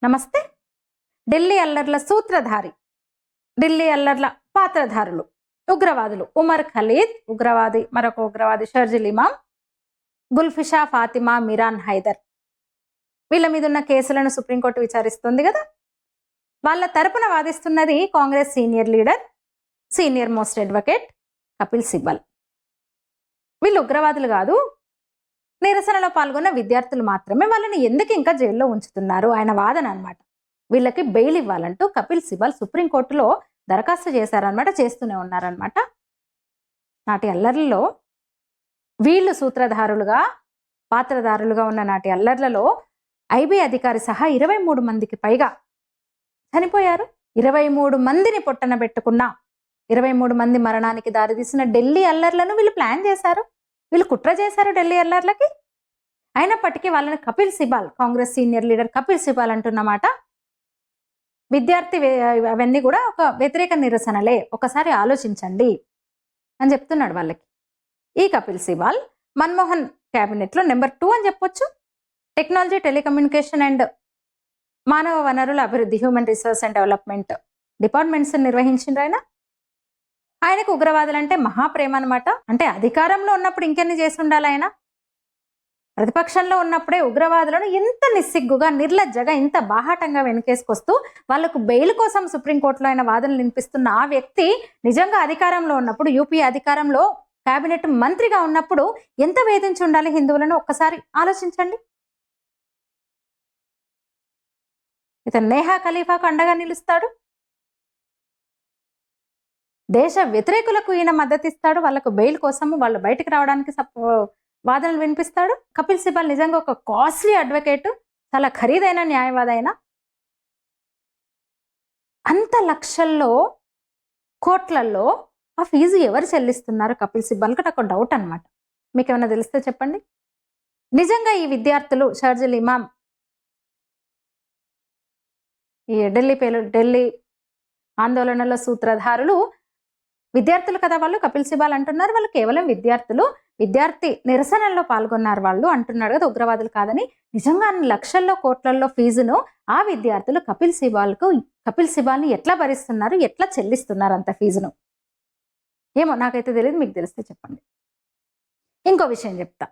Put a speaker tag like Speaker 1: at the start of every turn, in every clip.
Speaker 1: నమస్తే. ఢిల్లీ అల్లర్ల సూత్రధారి, ఢిల్లీ అల్లర్ల పాత్రధారులు, ఉగ్రవాదులు ఉమర్ ఖలీద్ ఉగ్రవాది, మరొక ఉగ్రవాది షర్జిల్ ఇమాం, గుల్ఫిషా ఫాతిమా, మిరాన్ హైదర్, వీళ్ళ మీద ఉన్న కేసులను సుప్రీంకోర్టు విచారిస్తుంది కదా. వాళ్ళ తరపున వాదిస్తున్నది Congress senior leader, senior most advocate Kapil Sibal. వీళ్ళు ఉగ్రవాదులు కాదు, నిరసనలో పాల్గొన్న విద్యార్థులు మాత్రమే. వాళ్ళని ఎందుకు ఇంకా జైల్లో ఉంచుతున్నారు ఆయన వాదన అనమాట. వీళ్ళకి బెయిల్ ఇవ్వాలంటూ కపిల్ సిబల్ సుప్రీంకోర్టులో దరఖాస్తు చేశారనమాట, చేస్తూనే ఉన్నారనమాట. నాటి అల్లర్లలో వీళ్ళు సూత్రధారులుగా, పాత్రధారులుగా ఉన్న నాటి అల్లర్లలో ఐబీ అధికారి సహా 23 మందికి పైగా చనిపోయారు. 23 మందిని పొట్టన పెట్టుకున్న 23 మంది మరణానికి దారితీసిన ఢిల్లీ అల్లర్లను వీళ్ళు ప్లాన్ చేశారు, వీళ్ళు కుట్ర చేశారు ఢిల్లీ అల్లర్లకి. అయినప్పటికీ వాళ్ళని కపిల్ సిబాల్, కాంగ్రెస్ సీనియర్ లీడర్ కపిల్ సిబాల్ అంటున్నమాట, విద్యార్థి అవన్నీ కూడా ఒక వ్యతిరేక నిరసనలే, ఒకసారి ఆలోచించండి అని చెప్తున్నాడు వాళ్ళకి. ఈ కపిల్ సిబాల్ మన్మోహన్ క్యాబినెట్లో నెంబర్ 2 అని చెప్పొచ్చు. టెక్నాలజీ, టెలికమ్యూనికేషన్ అండ్ మానవ వనరుల అభివృద్ధి, human resource and development departments నిర్వహించిండ్రు ఆయన. ఆయనకు ఉగ్రవాదులంటే మహాప్రేమ అనమాట. అంటే అధికారంలో ఉన్నప్పుడు ఇంకెన్ని చేసి ఉండాలి ఆయన. ప్రతిపక్షంలో ఉన్నప్పుడే ఉగ్రవాదులను ఇంత నిస్సిగ్గుగా, నిర్లజ్జగా, ఇంత బాహాటంగా వెనుకేసుకొస్తూ వాళ్లకు బెయిల్ కోసం సుప్రీంకోర్టులో ఆయన వాదనలు వినిపిస్తున్న ఆ వ్యక్తి నిజంగా అధికారంలో ఉన్నప్పుడు, యూపీఏ అధికారంలో కేబినెట్ మంత్రిగా ఉన్నప్పుడు ఎంత వేధించి ఉండాలి హిందువులను ఒక్కసారి ఆలోచించండి. ఇతను నేహా ఖలీఫాకు అండగా నిలుస్తాడు, దేశ వ్యతిరేకులకు ఈయన మద్దతిస్తాడు, వాళ్ళకు బెయిల్ కోసము వాళ్ళు బయటకు రావడానికి వాదనలు వినిపిస్తాడు. కపిల్ సిబాల్ నిజంగా ఒక కాస్ట్లీ అడ్వకేట్, చాలా ఖరీదైన న్యాయవాది అయినా. అంత లక్షల్లో, కోట్లల్లో ఆ ఫీజు ఎవరు చెల్లిస్తున్నారు కపిల్ సిబాల్కి నాకు డౌట్ అనమాట. మీకు ఏమైనా తెలిస్తే చెప్పండి. నిజంగా ఈ విద్యార్థులు షర్జిల్ ఇమాం, ఈ ఢిల్లీ ఆందోళనల సూత్రధారులు విద్యార్థులు కదా వాళ్ళు, కపిల్ సిబాల్ అంటున్నారు వాళ్ళు కేవలం విద్యార్థులు, విద్యార్థి నిరసనల్లో పాల్గొన్నారు వాళ్ళు అంటున్నాడు కదా, ఉగ్రవాదులు కాదని. నిజంగా లక్షల్లో, కోట్లల్లో ఫీజును ఆ విద్యార్థులు కపిల్ సిబాల్ని ఎట్లా భరిస్తున్నారు, ఎట్లా చెల్లిస్తున్నారు అంత ఫీజును? ఏమో నాకైతే తెలియదు, మీకు తెలిస్తే చెప్పండి. ఇంకో విషయం చెప్తా.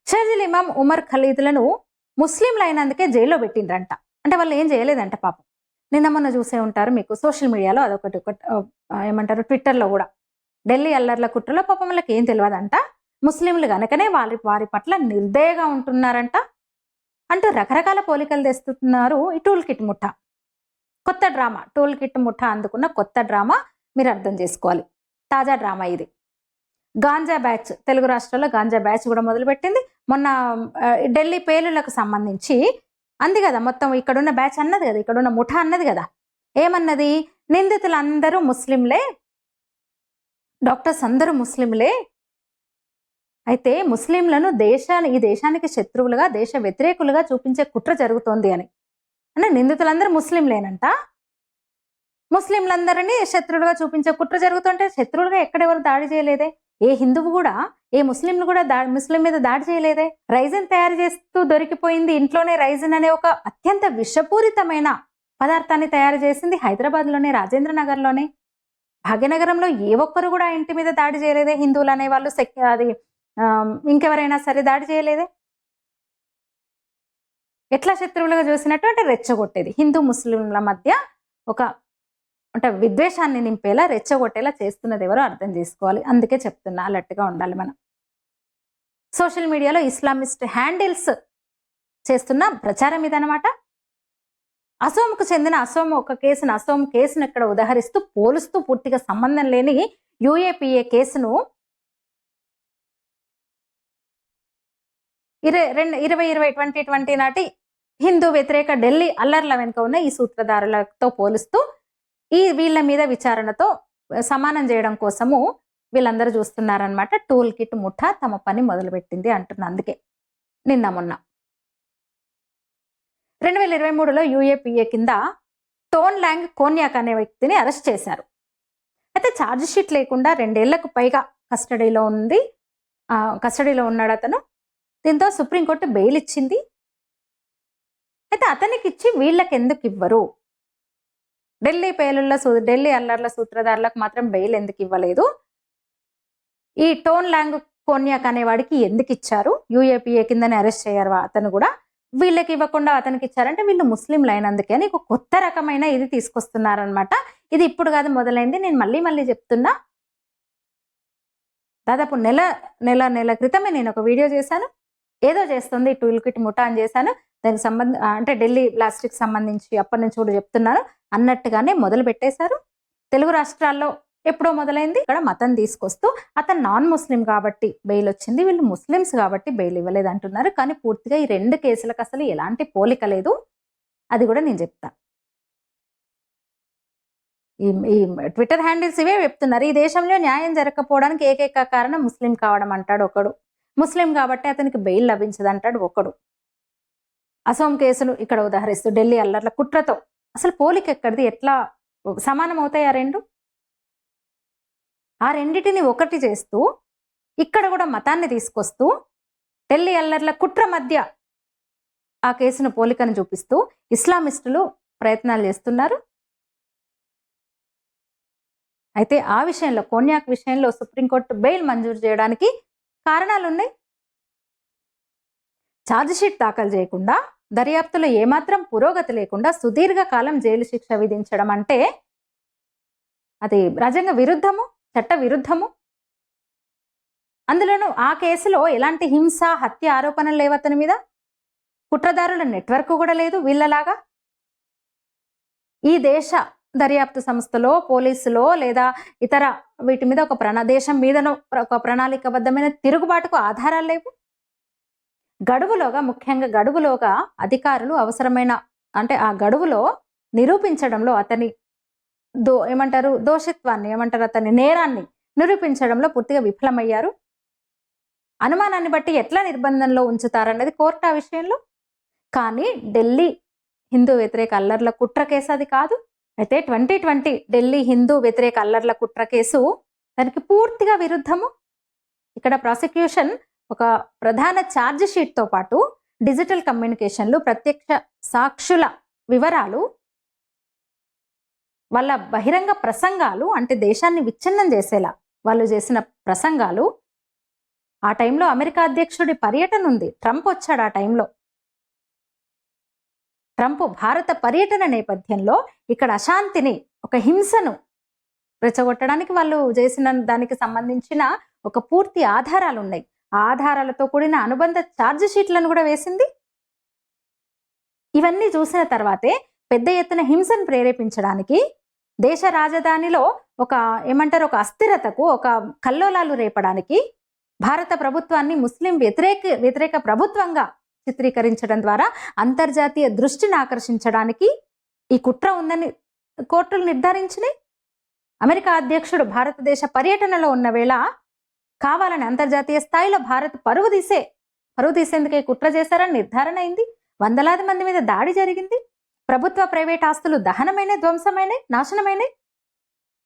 Speaker 1: షర్జిల్ ఇమాం, ఉమర్ ఖలీద్లను ముస్లింలు అయినందుకే జైల్లో పెట్టిండ్రంట. అంటే వాళ్ళు ఏం చేయలేదంట పాపం. నిన్న మొన్న చూసే ఉంటారు మీకు సోషల్ మీడియాలో, అదొకటి ఏమంటారు, ట్విట్టర్లో కూడా. ఢిల్లీ అల్లర్ల కుట్రలో పాపం వాళ్ళకి ఏం తెలియదంట, ముస్లింలు కనుకనే వారి పట్ల నిర్దయగా ఉంటున్నారంట అంటూ రకరకాల పోలికలు తెస్తున్నారు. ఈ టూల్ కిట్ ముఠా కొత్త డ్రామా, టూల్ కిట్ ముఠా అందుకున్న కొత్త డ్రామా మీరు అర్థం చేసుకోవాలి. తాజా డ్రామా ఇది. గాంజా బ్యాచ్, తెలుగు రాష్ట్రాల్లో గాంజా బ్యాచ్ కూడా మొదలుపెట్టింది. మొన్న ఢిల్లీ పేలులకు సంబంధించి అంది కదా, మొత్తం ఇక్కడున్న బ్యాచ్ అన్నది కదా, ఇక్కడున్న ముఠా అన్నది కదా. ఏమన్నది? నిందితులందరూ ముస్లింలే, డాక్టర్స్ అందరూ ముస్లింలే, అయితే ముస్లింలను ఈ దేశానికి శత్రువులుగా, దేశ వ్యతిరేకులుగా చూపించే కుట్ర జరుగుతోంది అని. అంటే నిందితులందరూ ముస్లింలేనంట, ముస్లింలందరినీ శత్రువులుగా చూపించే కుట్ర జరుగుతుంటే శత్రువులుగా ఎక్కడెవరు దాడి చేయలేదే, ఏ హిందువు కూడా, ఏ ముస్లింలు కూడా ముస్లిం మీద దాడి చేయలేదే. రైజిన్ తయారు చేస్తూ దొరికిపోయింది ఇంట్లోనే. రైజిన్ అనే ఒక అత్యంత విషపూరితమైన పదార్థాన్ని తయారు చేసింది హైదరాబాద్లోనే, రాజేంద్ర నగర్లోనే. భాగ్యనగరంలో ఏ ఒక్కరు కూడా ఇంటి మీద దాడి చేయలేదే, హిందువులు అనే వాళ్ళు, అది ఇంకెవరైనా సరే దాడి చేయలేదే. ఎట్లా శత్రువులుగా చూసినట్టు అంటే రెచ్చగొట్టేది, హిందూ ముస్లింల మధ్య ఒక అంటే విద్వేషాన్ని నింపేలా, రెచ్చగొట్టేలా చేస్తున్నది ఎవరో అర్థం చేసుకోవాలి. అందుకే చెప్తున్నా, అలర్ట్గా ఉండాలి మనం. సోషల్ మీడియాలో ఇస్లామిస్ట్ హ్యాండిల్స్ చేస్తున్న ప్రచారం ఇదనమాట. అసోంకు చెందిన ఒక కేసును, అసోం కేసును ఇక్కడ ఉదహరిస్తూ, పోలుస్తూ, పూర్తిగా సంబంధం లేని యూఏపీఏ కేసును 2020 నాటి హిందూ వ్యతిరేక ఢిల్లీ అల్లర్ల వెనుక ఉన్న ఈ సూత్రధారులతో పోలుస్తూ వీళ్ళ మీద విచారణతో సమానం చేయడం కోసము వీళ్ళందరూ చూస్తున్నారనమాట. టూల్ కిట్ ముఠా తమ పని మొదలుపెట్టింది అంటున్నా. అందుకే నిన్న మొన్న 2023లో యూఏపీఏ కింద టోన్ లాంగ్ కోన్యాక్ అనే వ్యక్తిని అరెస్ట్ చేశారు. అయితే ఛార్జ్ షీట్ లేకుండా 2 ఏళ్లకు పైగా కస్టడీలో ఉన్నాడు అతను. దీంతో సుప్రీంకోర్టు బెయిల్ ఇచ్చింది. అయితే అతనికి ఇచ్చి వీళ్ళకి ఎందుకు ఇవ్వరు? ఢిల్లీ అల్లర్ల సూత్రధారులకు మాత్రం బెయిల్ ఎందుకు ఇవ్వలేదు? ఈ టోన్ లాంగ్ కోన్యాక్ అనేవాడికి ఎందుకు ఇచ్చారు? యూఏపీఏ కిందనే అరెస్ట్ చేయరు అతను కూడా, వీళ్ళకి ఇవ్వకుండా అతనికి ఇచ్చారంటే వీళ్ళు ముస్లింలు అయినందుకే అని ఒక కొత్త రకమైన ఇది తీసుకొస్తున్నారనమాట. ఇది ఇప్పుడు కాదు మొదలైంది. నేను మళ్ళీ చెప్తున్నా. దాదాపు నెల క్రితమే నేను ఒక వీడియో చేశాను. ఏదో చేస్తుంది టూల్ కిట్ ముఠా అని చేశాను. దానికి అంటే ఢిల్లీ బ్లాస్ట్కి సంబంధించి అప్పటి నుంచి కూడా చెప్తున్నాను అన్నట్టుగానే మొదలు పెట్టేశారు. తెలుగు రాష్ట్రాల్లో ఎప్పుడో మొదలైంది. ఇక్కడ మతం తీసుకొస్తూ అతను నాన్ ముస్లిం కాబట్టి బెయిల్ వచ్చింది, వీళ్ళు ముస్లిమ్స్ కాబట్టి బెయిల్ ఇవ్వలేదు అంటున్నారు. కానీ పూర్తిగా ఈ 2 కేసులకు అసలు ఎలాంటి పోలిక లేదు. అది కూడా నేను చెప్తా. ఈ ట్విట్టర్ హ్యాండిల్స్ ఇవే చెప్తున్నారు. ఈ దేశంలో న్యాయం జరగకపోవడానికి ఏకైక కారణం ముస్లిం కావడం అంటాడు ఒకడు. ముస్లిం కాబట్టి అతనికి బెయిల్ లభించదు అంటాడు ఒకడు. అసోం కేసును ఇక్కడ ఉదాహరిస్తూ ఢిల్లీ అల్లర్ల కుట్రతో అసలు పోలిక ఎక్కడిది? ఎట్లా సమానం అవుతాయి ఆ రెండు? ఆ రెండిటిని ఒకటి చేస్తూ ఇక్కడ కూడా మతాన్ని తీసుకొస్తూ ఢిల్లీ అల్లర్ల కుట్ర మధ్య ఆ కేసును పోలికను చూపిస్తూ ఇస్లామిస్టులు ప్రయత్నాలు చేస్తున్నారు. అయితే ఆ విషయంలో కోన్యాక్ విషయంలో సుప్రీంకోర్టు బెయిల్ మంజూరు చేయడానికి కారణాలున్నాయి. ఛార్జిషీట్ దాఖలు చేయకుండా, దర్యాప్తులో ఏమాత్రం పురోగతి లేకుండా సుదీర్ఘకాలం జైలు శిక్ష విధించడం అంటే అది రాజ్యాంగ విరుద్ధము, చట్ట విరుద్ధము. అందులోనూ ఆ కేసులో ఎలాంటి హింస, హత్య ఆరోపణలు లేవు అతని మీద. కుట్రదారుల నెట్వర్క్ కూడా లేదు వీళ్ళలాగా. ఈ దేశ దర్యాప్తు సంస్థలో, పోలీసులో లేదా ఇతర వీటి మీద దేశం మీదనో ఒక ప్రణాళికబద్ధమైన తిరుగుబాటుకు ఆధారాలు లేవు. ముఖ్యంగా గడువులోగా అధికారులు అవసరమైన అంటే ఆ గడువులో నిరూపించడంలో అతని దోషిత్వాన్ని అతని నేరాన్ని నిరూపించడంలో పూర్తిగా విఫలమయ్యారు. అనుమానాన్ని బట్టి ఎట్లా నిర్బంధంలో ఉంచుతారన్నది కోర్టు ఆ విషయంలో. కానీ ఢిల్లీ హిందూ వ్యతిరేక అల్లర్ల కుట్ర కేసు అది కాదు. అయితే 2020 ఢిల్లీ హిందూ వ్యతిరేక అల్లర్ల కుట్ర కేసు దానికి పూర్తిగా విరుద్ధము. ఇక్కడ ప్రాసిక్యూషన్ ఒక ప్రధాన ఛార్జ్ షీట్తో పాటు డిజిటల్ కమ్యూనికేషన్లు, ప్రత్యక్ష సాక్షుల వివరాలు, వాళ్ళ బహిరంగ ప్రసంగాలు, అంటే దేశాన్ని విచ్ఛిన్నం చేసేలా వాళ్ళు చేసిన ప్రసంగాలు. ఆ టైంలో అమెరికా అధ్యక్షుడి పర్యటన ఉంది. ట్రంప్ వచ్చాడు ఆ టైంలో. ట్రంప్ భారత పర్యటన నేపథ్యంలో ఇక్కడ అశాంతిని, ఒక హింసను రెచ్చగొట్టడానికి వాళ్ళు చేసిన దానికి సంబంధించిన ఒక పూర్తి ఆధారాలు ఉన్నాయి. ఆ ఆధారాలతో కూడిన అనుబంధ ఛార్జ్ షీట్లను కూడా వేసింది. ఇవన్నీ చూసిన తర్వాతే పెద్ద ఎత్తున హింసను ప్రేరేపించడానికి, దేశ రాజధానిలో ఒక అస్థిరతకు, ఒక కల్లోలాలు రేపడానికి, భారత ప్రభుత్వాన్ని ముస్లిం వ్యతిరేక ప్రభుత్వంగా చిత్రీకరించడం ద్వారా అంతర్జాతీయ దృష్టిని ఆకర్షించడానికి ఈ కుట్ర ఉందని కోర్టులు నిర్ధారించినాయి. అమెరికా అధ్యక్షుడు భారతదేశ పర్యటనలో ఉన్న వేళ కావాలని అంతర్జాతీయ స్థాయిలో భారత్ పరువు తీసేందుకే కుట్ర చేశారని నిర్ధారణ అయింది. వందలాది మంది మీద దాడి జరిగింది. ప్రభుత్వ ప్రైవేట్ ఆస్తులు దహనమైన, ధ్వంసమైన, నాశనమైనవి.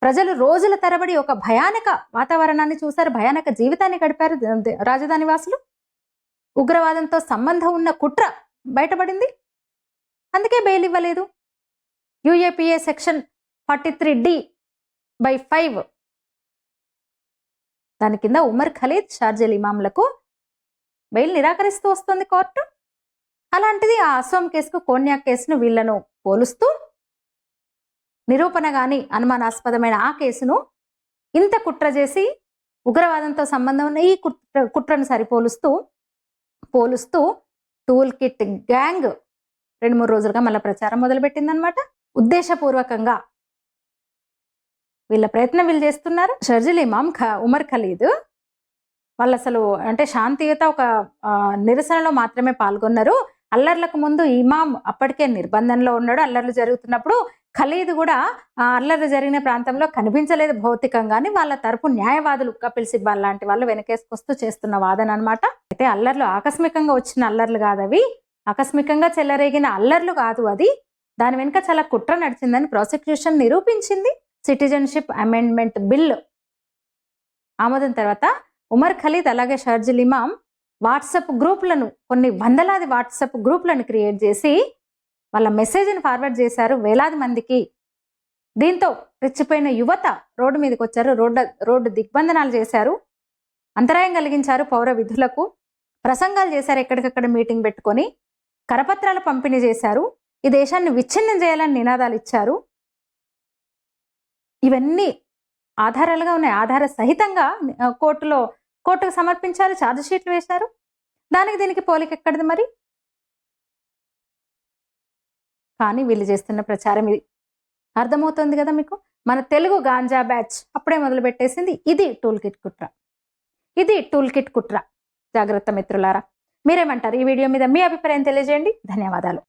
Speaker 1: ప్రజలు రోజుల తరబడి ఒక భయానక వాతావరణాన్ని చూశారు, భయానక జీవితాన్ని గడిపారు రాజధాని వాసులు. ఉగ్రవాదంతో సంబంధం ఉన్న కుట్ర బయటపడింది. అందుకే బెయిల్ ఇవ్వలేదు. యూఏపీఏ సెక్షన్ 43D/5 దాని కింద ఉమర్ ఖలీద్, షార్జిల్ ఇమాంలకు బెయిల్ నిరాకరిస్తూ వస్తుంది కోర్టు. అలాంటిది ఆ అసోం కేసుకు, కోన్యాక్ కేసును వీళ్లను పోలుస్తూ నిరూపణ గాని అనుమానాస్పదమైన ఆ కేసును ఇంత కుట్ర చేసి ఉగ్రవాదంతో సంబంధం ఉన్న ఈ కుట్రను పోలుస్తూ టూల్ కిట్ గ్యాంగ్ 2-3 రోజులుగా మళ్ళీ ప్రచారం మొదలుపెట్టిందనమాట. ఉద్దేశపూర్వకంగా వీళ్ళ ప్రయత్నం వీళ్ళు చేస్తున్నారు. షర్జిల్ ఇమాం, ఉమర్ ఖలీద్ వాళ్ళు అసలు అంటే శాంతియుత ఒక నిరసనలో మాత్రమే పాల్గొన్నారు. అల్లర్లకు ముందు ఇమాం అప్పటికే నిర్బంధంలో ఉన్నాడు. అల్లర్లు జరుగుతున్నప్పుడు ఖలీద్ కూడా అల్లర్లు జరిగిన ప్రాంతంలో కనిపించలేదు భౌతికంగాని. వాళ్ళ తరపు న్యాయవాదులు కపిల్ సిబాల్ లాంటి వాళ్ళు వెనకేసుకొస్తూ చేస్తున్న వాదన అనమాట. అయితే అల్లర్లు ఆకస్మికంగా వచ్చిన అల్లర్లు కాదు అవి, ఆకస్మికంగా చెలరేగిన అల్లర్లు కాదు అది. దాని వెనుక చాలా కుట్ర నడిచిందని ప్రాసిక్యూషన్ నిరూపించింది. సిటిజన్షిప్ అమెండ్మెంట్ బిల్ ఆమోదం తర్వాత ఉమర్ ఖలీద్ అలాగే షర్జిల్ ఇమాం వాట్సాప్ గ్రూపులను, కొన్ని వందలాది వాట్సాప్ గ్రూపులను క్రియేట్ చేసి వాళ్ళ మెసేజ్ని ఫార్వర్డ్ చేశారు వేలాది మందికి. దీంతో రెచ్చిపోయిన యువత రోడ్డు మీదకి వచ్చారు, రోడ్డు దిగ్బంధనాలు చేశారు, అంతరాయం కలిగించారు పౌర విధులకు, ప్రసంగాలు చేశారు, ఎక్కడికక్కడ మీటింగ్ పెట్టుకొని కరపత్రాలు పంపిణీ చేశారు, ఈ దేశాన్ని విచ్ఛిన్నం చేయాలని నినాదాలు ఇచ్చారు. ఇవన్నీ ఆధారాలుగా ఉన్నాయి. ఆధార సహితంగా కోర్టుకు సమర్పించారు, ఛార్జ్ షీట్లు వేశారు. దానికి దీనికి పోలిక ఎక్కడిది మరి? కానీ వీళ్ళు చేస్తున్న ప్రచారం ఇది. అర్థమవుతుంది కదా మీకు? మన తెలుగు గాంజా బ్యాచ్ అప్పుడే మొదలు పెట్టేసింది. ఇది టూల్ కిట్ కుట్ర. జాగ్రత్త మిత్రులారా. మీరేమంటారు? ఈ వీడియో మీద మీ అభిప్రాయం తెలియజేయండి. ధన్యవాదాలు.